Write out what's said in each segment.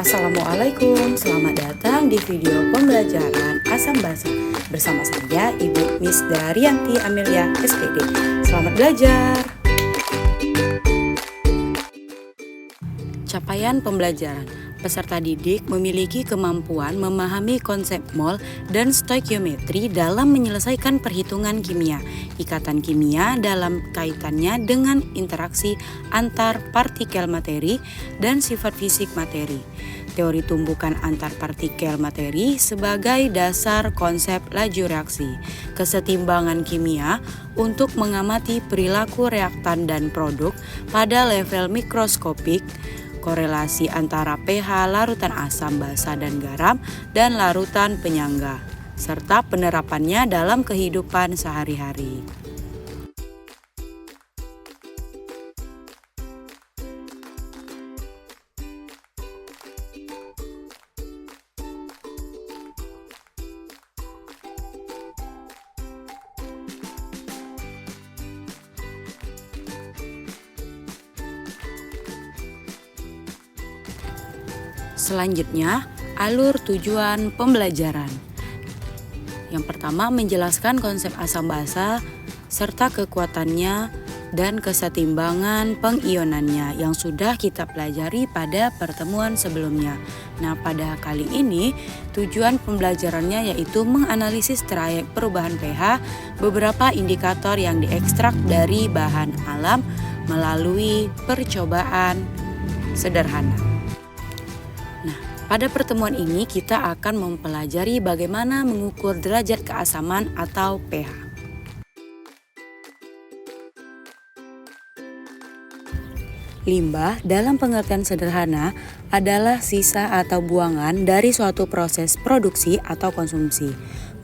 Assalamualaikum, selamat datang di video pembelajaran asam basa bersama saya Ibu Miss Daryanti Amelia SPD. Selamat belajar. Capaian pembelajaran. Peserta didik memiliki kemampuan memahami konsep mol dan stoikiometri dalam menyelesaikan perhitungan kimia, ikatan kimia dalam kaitannya dengan interaksi antar partikel materi dan sifat fisik materi, teori tumbukan antar partikel materi sebagai dasar konsep laju reaksi, kesetimbangan kimia untuk mengamati perilaku reaktan dan produk pada level mikroskopik, korelasi antara pH larutan asam basa dan garam dan larutan penyangga, serta penerapannya dalam kehidupan sehari-hari. Selanjutnya, alur tujuan pembelajaran. Yang pertama, menjelaskan konsep asam basa serta kekuatannya dan kesetimbangan pengionannya yang sudah kita pelajari pada pertemuan sebelumnya. Nah, pada kali ini tujuan pembelajarannya yaitu menganalisis trayek perubahan pH beberapa indikator yang diekstrak dari bahan alam melalui percobaan sederhana. Pada pertemuan ini kita akan mempelajari bagaimana mengukur derajat keasaman atau pH. Limbah dalam pengertian sederhana adalah sisa atau buangan dari suatu proses produksi atau konsumsi.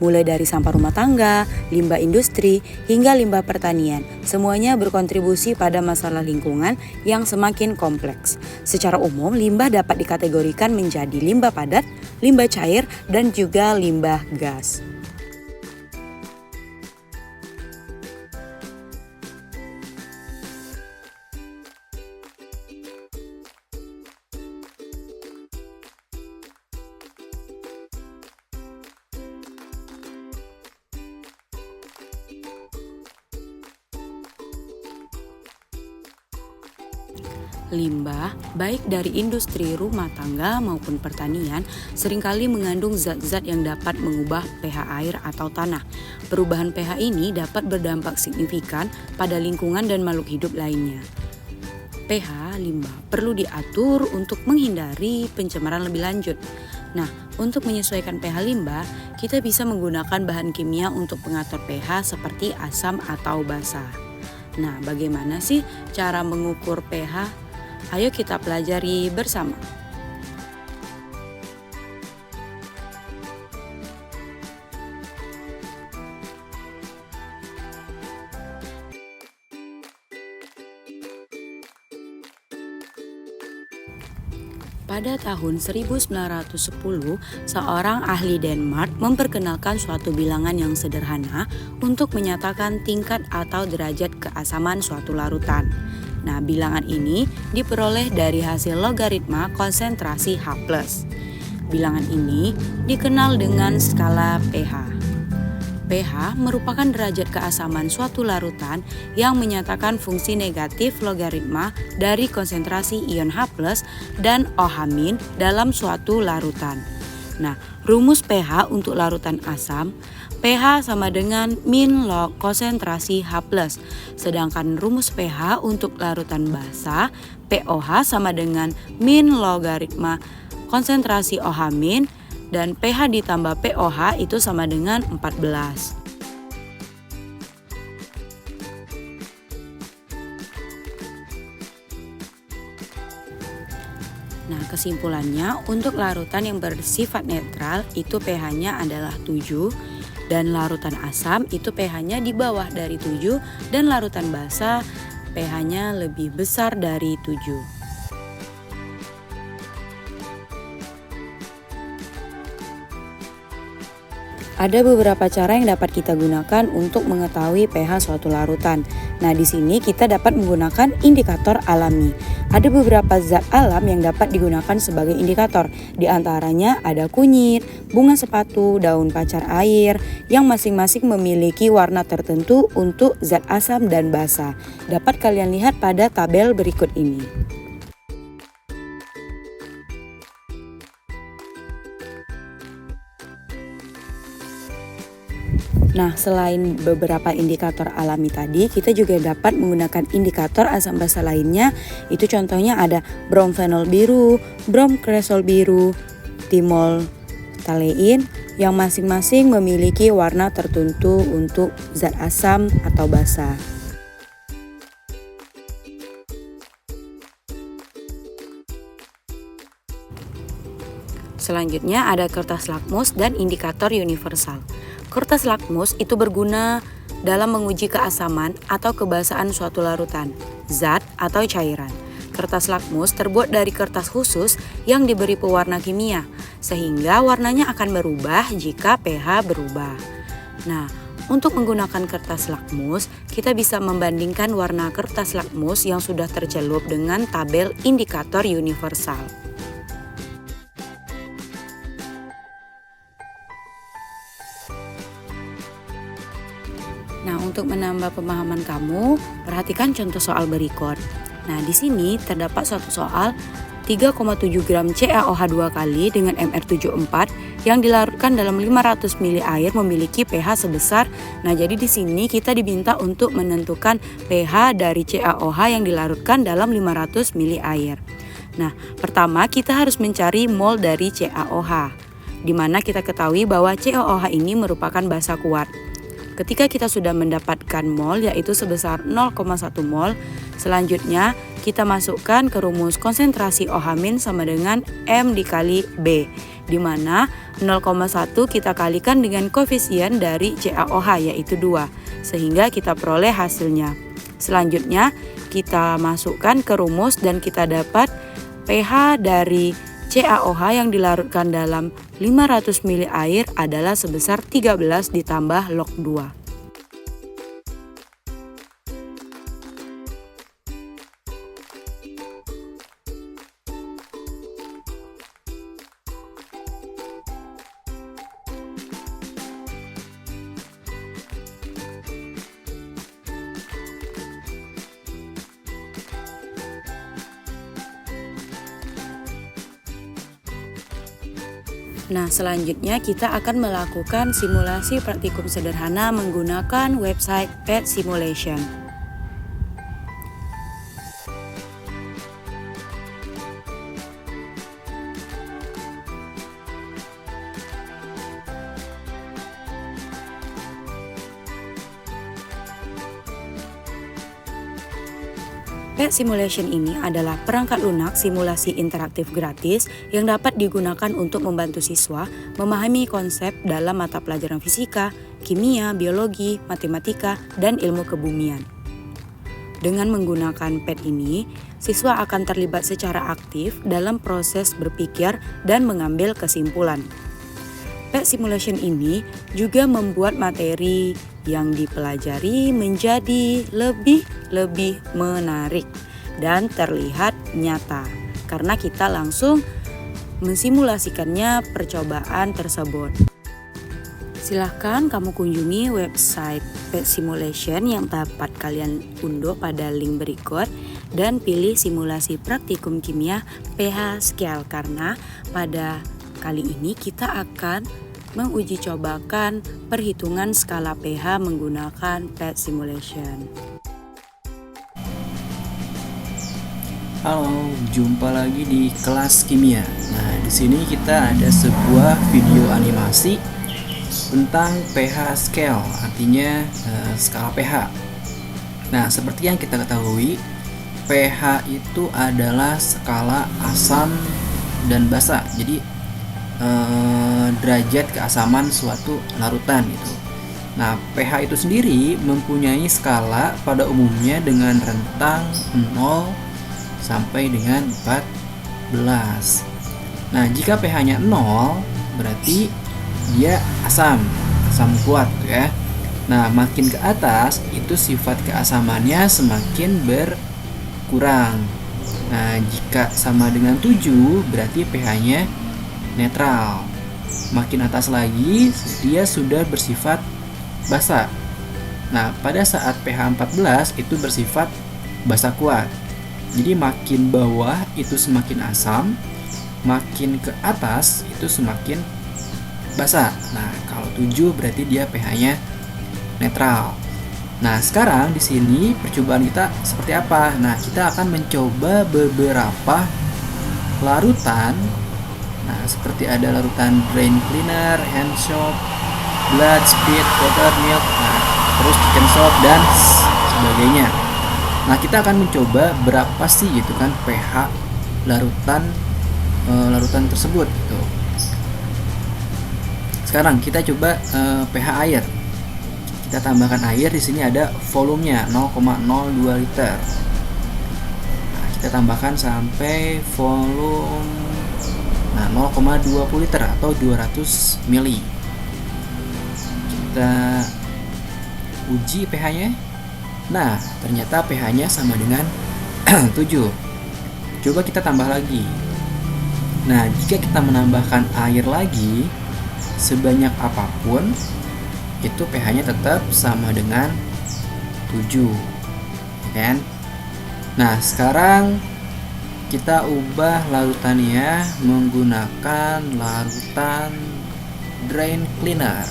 Mulai dari sampah rumah tangga, limbah industri, hingga limbah pertanian. Semuanya berkontribusi pada masalah lingkungan yang semakin kompleks. Secara umum, limbah dapat dikategorikan menjadi limbah padat, limbah cair, dan juga limbah gas. Limbah, baik dari industri rumah tangga maupun pertanian, seringkali mengandung zat-zat yang dapat mengubah pH air atau tanah. Perubahan pH ini dapat berdampak signifikan pada lingkungan dan makhluk hidup lainnya. pH limbah perlu diatur untuk menghindari pencemaran lebih lanjut. Nah, untuk menyesuaikan pH limbah, kita bisa menggunakan bahan kimia untuk pengatur pH seperti asam atau basa. Nah, bagaimana sih cara mengukur pH? Ayo kita pelajari bersama. Pada tahun 1910, seorang ahli Denmark memperkenalkan suatu bilangan yang sederhana untuk menyatakan tingkat atau derajat keasaman suatu larutan. Nah, bilangan ini diperoleh dari hasil logaritma konsentrasi H+. Bilangan ini dikenal dengan skala pH. pH merupakan derajat keasaman suatu larutan yang menyatakan fungsi negatif logaritma dari konsentrasi ion H+ dan OH- dalam suatu larutan. Nah, rumus pH untuk larutan asam, pH sama dengan min log konsentrasi H+. Sedangkan rumus pH untuk larutan basa, POH sama dengan min logaritma konsentrasi OH- dan pH ditambah POH itu sama dengan 14. Nah, kesimpulannya untuk larutan yang bersifat netral itu pH-nya adalah 7 dan larutan asam itu pH-nya di bawah dari 7 dan larutan basa pH-nya lebih besar dari 7. Ada beberapa cara yang dapat kita gunakan untuk mengetahui pH suatu larutan. Nah, di sini kita dapat menggunakan indikator alami. Ada beberapa zat alam yang dapat digunakan sebagai indikator. Di antaranya ada kunyit, bunga sepatu, daun pacar air yang masing-masing memiliki warna tertentu untuk zat asam dan basa. Dapat kalian lihat pada tabel berikut ini. Nah, selain beberapa indikator alami tadi, kita juga dapat menggunakan indikator asam basa lainnya. Itu contohnya ada bromfenol biru, bromkresol biru, timol talein yang masing-masing memiliki warna tertentu untuk zat asam atau basa. Selanjutnya ada kertas lakmus dan indikator universal. Kertas lakmus itu berguna dalam menguji keasaman atau kebasaan suatu larutan, zat atau cairan. Kertas lakmus terbuat dari kertas khusus yang diberi pewarna kimia, sehingga warnanya akan berubah jika pH berubah. Nah, untuk menggunakan kertas lakmus, kita bisa membandingkan warna kertas lakmus yang sudah tercelup dengan tabel indikator universal. Nah, untuk menambah pemahaman kamu, perhatikan contoh soal berikut. Nah, di sini terdapat suatu soal 3,7 gram CaOH2 kali dengan MR74 yang dilarutkan dalam 500 ml air memiliki pH sebesar. Nah, jadi di sini kita diminta untuk menentukan pH dari CaOH yang dilarutkan dalam 500 ml air. Nah, pertama kita harus mencari mol dari CaOH, di mana kita ketahui bahwa CaOH ini merupakan basa kuat. Ketika kita sudah mendapatkan mol yaitu sebesar 0,1 mol, selanjutnya kita masukkan ke rumus konsentrasi OH- sama dengan M dikali B, di mana 0,1 kita kalikan dengan koefisien dari CaOH yaitu 2, sehingga kita peroleh hasilnya. Selanjutnya kita masukkan ke rumus dan kita dapat pH dari CaOH yang dilarutkan dalam 500 ml air adalah sebesar 13 ditambah log 2. Nah, selanjutnya kita akan melakukan simulasi praktikum sederhana menggunakan website PET Simulation. PET Simulation ini adalah perangkat lunak simulasi interaktif gratis yang dapat digunakan untuk membantu siswa memahami konsep dalam mata pelajaran fisika, kimia, biologi, matematika, dan ilmu kebumian. Dengan menggunakan PET ini, siswa akan terlibat secara aktif dalam proses berpikir dan mengambil kesimpulan. PET Simulation ini juga membuat materi yang dipelajari menjadi lebih menarik dan terlihat nyata karena kita langsung mensimulasikannya percobaan tersebut. Silahkan kamu kunjungi website PET Simulation yang dapat kalian unduh pada link berikut dan pilih simulasi praktikum kimia pH scale karena pada kali ini kita akan menguji cobakan perhitungan skala pH menggunakan PET Simulation. Halo, jumpa lagi di kelas kimia. Nah, di sini kita ada sebuah video animasi tentang pH scale, artinya skala pH. Nah, seperti yang kita ketahui, pH itu adalah skala asam dan basa. Jadi derajat keasaman suatu larutan gitu. Nah, pH itu sendiri mempunyai skala pada umumnya dengan rentang 0 sampai dengan 14. Nah, jika pH-nya 0 berarti dia asam kuat ya. Nah, makin ke atas itu sifat keasamannya semakin berkurang. Nah, jika sama dengan 7 berarti pH-nya netral. Makin atas lagi dia sudah bersifat basa. Nah, pada saat pH 14 itu bersifat basa kuat. Jadi makin bawah itu semakin asam, makin ke atas itu semakin basa. Nah, kalau 7 berarti dia pH-nya netral. Nah, sekarang di sini percobaan kita seperti apa? Nah, kita akan mencoba beberapa larutan. Nah, seperti ada larutan drain cleaner, hand soap, blood, spit, water, milk, nah, terus chicken soap dan sebagainya. Nah, kita akan mencoba berapa sih gitu kan pH larutan tersebut gitu. Sekarang kita coba pH air. Kita tambahkan air, di sini ada volumenya 0,02 liter. Nah, kita tambahkan sampai volume 0,20 liter atau 200 ml. Kita uji pH-nya. Nah, ternyata pH-nya sama dengan 7. Coba kita tambah lagi. Nah, jika kita menambahkan air lagi sebanyak apapun, itu pH-nya tetap sama dengan 7, kan? Nah, sekarang kita ubah larutannya menggunakan larutan drain cleaner.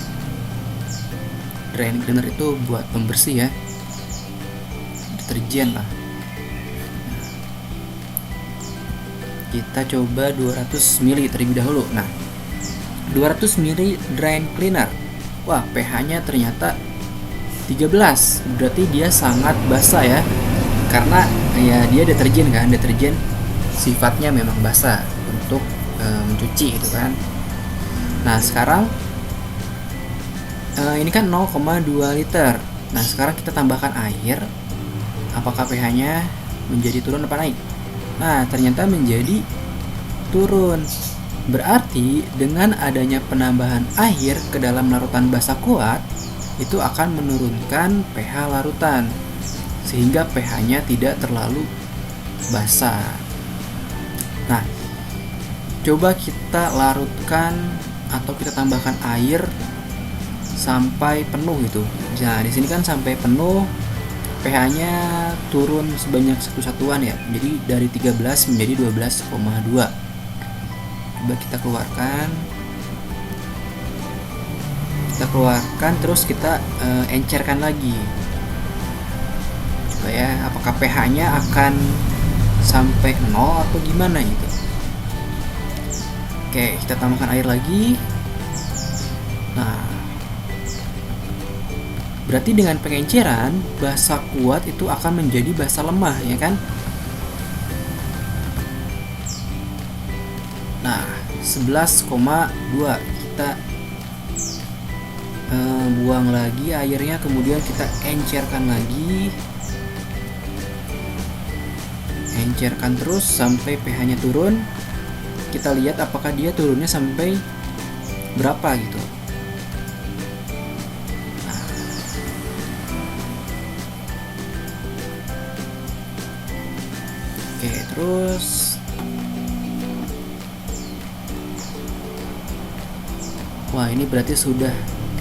Drain cleaner itu buat pembersih ya, deterjen lah. Kita coba 200 ml terlebih dahulu. Nah, 200 ml drain cleaner. Wah, pH-nya ternyata 13. Berarti dia sangat basa ya. Karena ya dia deterjen kan, deterjen sifatnya memang basa untuk mencuci gitu kan. Nah, sekarang ini kan 0,2 liter. Nah, sekarang kita tambahkan air. Apakah pH-nya menjadi turun apa naik? Nah, ternyata menjadi turun. Berarti dengan adanya penambahan air ke dalam larutan basa kuat itu akan menurunkan pH larutan sehingga pH-nya tidak terlalu basa. Nah, coba kita larutkan atau kita tambahkan air sampai penuh itu. Nah, di sini kan sampai penuh, pH-nya turun sebanyak 1 satuan ya. Jadi dari 13 menjadi 12,2. Coba kita keluarkan terus kita encerkan lagi. Coba ya, apakah pH-nya akan sampai 0 atau gimana gitu. Oke, kita tambahkan air lagi. Nah, berarti dengan pengenceran basa kuat itu akan menjadi basa lemah ya kan. Nah, 11,2. Kita buang lagi airnya, kemudian kita encerkan lagi. Encerkan terus sampai pH-nya turun. Kita lihat apakah dia turunnya sampai berapa gitu. Nah. Oke, terus wah, ini berarti sudah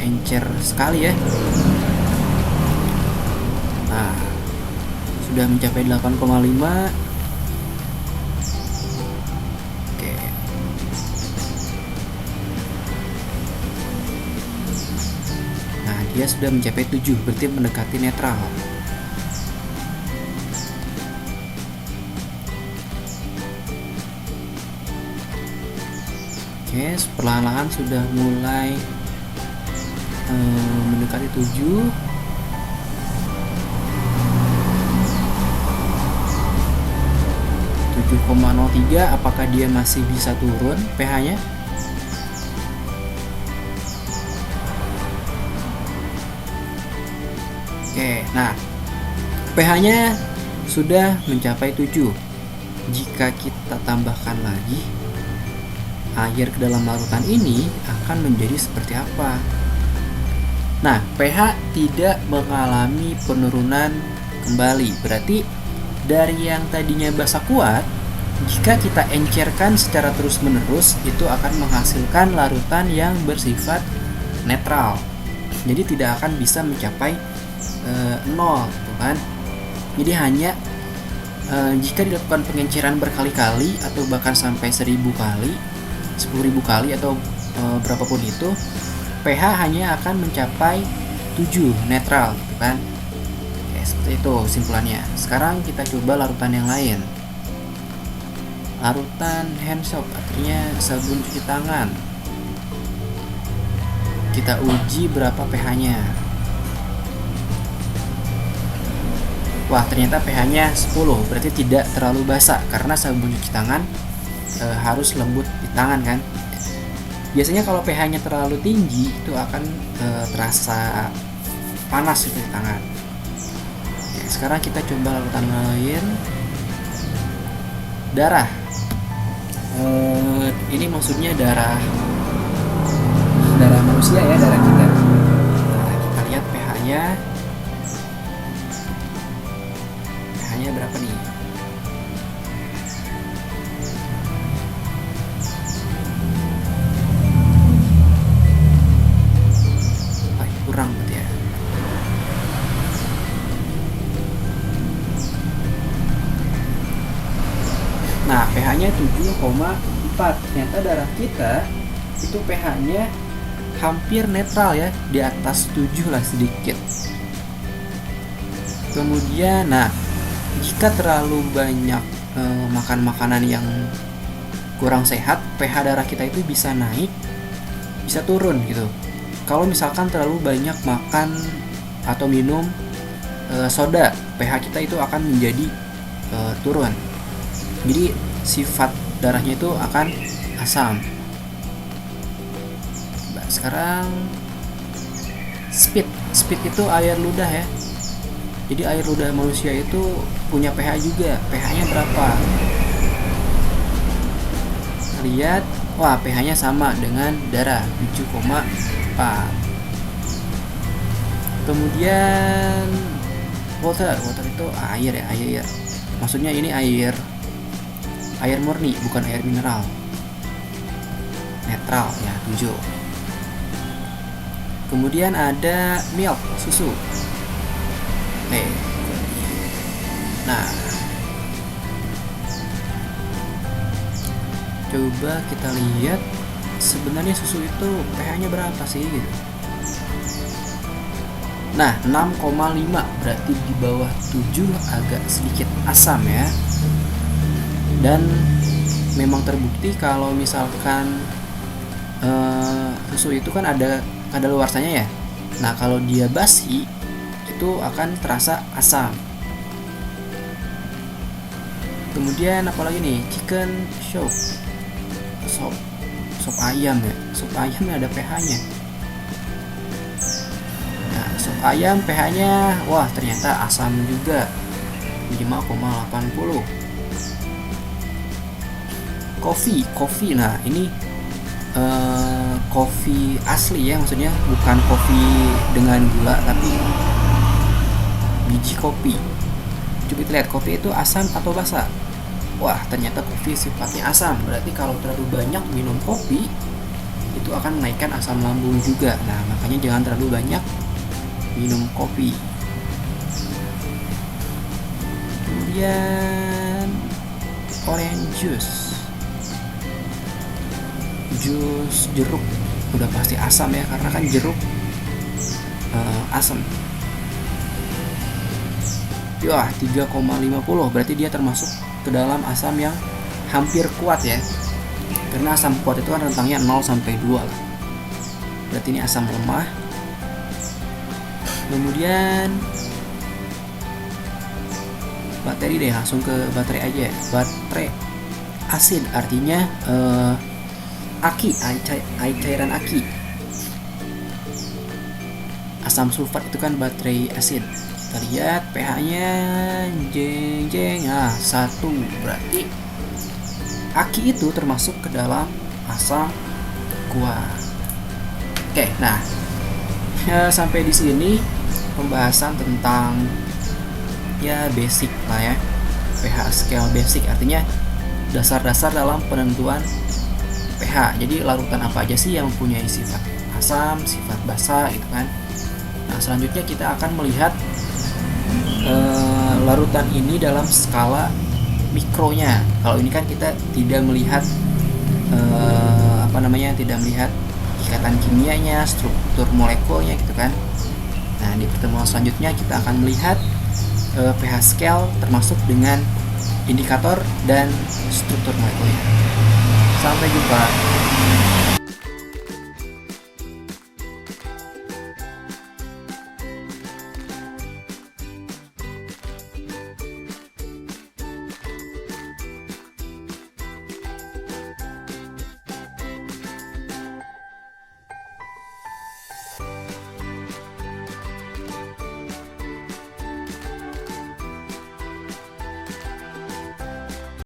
encer sekali ya. Nah, sudah mencapai 8,5. Oke. Nah, dia sudah mencapai 7, berarti mendekati netral. Oke, perlahan-lahan sudah mulai mendekati 7. 7,03. Apakah dia masih bisa turun pH-nya? Oke, nah pH-nya sudah mencapai 7. Jika kita tambahkan lagi air ke dalam larutan ini akan menjadi seperti apa? Nah, pH tidak mengalami penurunan kembali. Berarti dari yang tadinya basa kuat, jika kita encerkan secara terus-menerus, itu akan menghasilkan larutan yang bersifat netral. Jadi tidak akan bisa mencapai 0, gitu kan. Jadi hanya jika dilakukan pengenceran berkali-kali atau bahkan sampai 1000 kali, 10.000 kali atau berapapun itu, pH hanya akan mencapai 7 netral, gitu kan. Oke, seperti itu kesimpulannya. Sekarang kita coba larutan yang lain. Larutan hand soap, artinya sabun cuci tangan. Kita uji berapa pH-nya. Wah, ternyata pH-nya 10, berarti tidak terlalu basah karena sabun cuci tangan harus lembut di tangan kan. Biasanya kalau pH-nya terlalu tinggi itu akan terasa panas di tangan. Oke, sekarang kita coba larutan lain. Darah. Ini maksudnya darah manusia ya, darah kita. Nah, kita lihat pH-nya. pH-nya berapa nih? Kurang berarti ya. Nah, pH-nya 7,4. Ternyata darah kita itu pH-nya hampir netral ya, di atas 7 lah sedikit. Kemudian, nah, jika terlalu banyak makan makanan yang kurang sehat, pH darah kita itu bisa naik, bisa turun gitu. Kalau misalkan terlalu banyak makan atau minum soda, pH kita itu akan menjadi turun. Jadi sifat darahnya itu akan asam. Nah, sekarang speed itu air ludah ya. Jadi air ludah manusia itu punya pH juga. pH-nya berapa? Lihat, wah pH-nya sama dengan darah, 7,4. Kemudian water itu air ya, air. Maksudnya ini air murni, bukan air mineral. Netral ya, 7. Kemudian ada milk, susu. Oke. Nah, coba kita lihat sebenarnya susu itu pH-nya berapa sih gitu. Nah, 6,5, berarti di bawah 7, agak sedikit asam ya. Dan memang terbukti kalau misalkan susu itu kan ada kadaluarsanya ya. Nah, kalau dia basi itu akan terasa asam. Kemudian apalagi nih, chicken sop ayam ya. Sop ayamnya ada pH-nya. Nah, sop ayam pH-nya wah ternyata asam juga, 5,80. Kopi. Nah, ini kopi asli ya, maksudnya bukan kopi dengan gula tapi biji kopi. Coba kita lihat kopi itu asam atau basa. Wah, ternyata kopi sifatnya asam. Berarti kalau terlalu banyak minum kopi itu akan menaikkan asam lambung juga. Nah, makanya jangan terlalu banyak minum kopi. Kemudian orange juice jeruk, udah pasti asam ya, karena kan jeruk asam. Wah, 3,50, berarti dia termasuk ke dalam asam yang hampir kuat ya, karena asam kuat itu kan rentangnya 0 sampai 2 lah. Berarti ini asam lemah. Kemudian bakteri deh, langsung ke baterai aja. Baterai asin artinya aki, cairan aki. Asam sulfat itu kan baterai asin. Kita lihat pH-nya jeng 1, berarti aki itu termasuk ke dalam asam kuat. Oke, nah sampai di sini pembahasan tentang ya basic lah ya, pH scale basic, artinya dasar-dasar dalam penentuan pH. Jadi larutan apa aja sih yang mempunyai sifat asam, sifat basa gitu kan. Nah, selanjutnya kita akan melihat larutan ini dalam skala mikronya. Kalau ini kan kita tidak melihat tidak melihat ikatan kimianya, struktur molekulnya gitu kan. Nah, di pertemuan selanjutnya kita akan melihat pH scale termasuk dengan indikator dan struktur molekulnya. Sampai jumpa.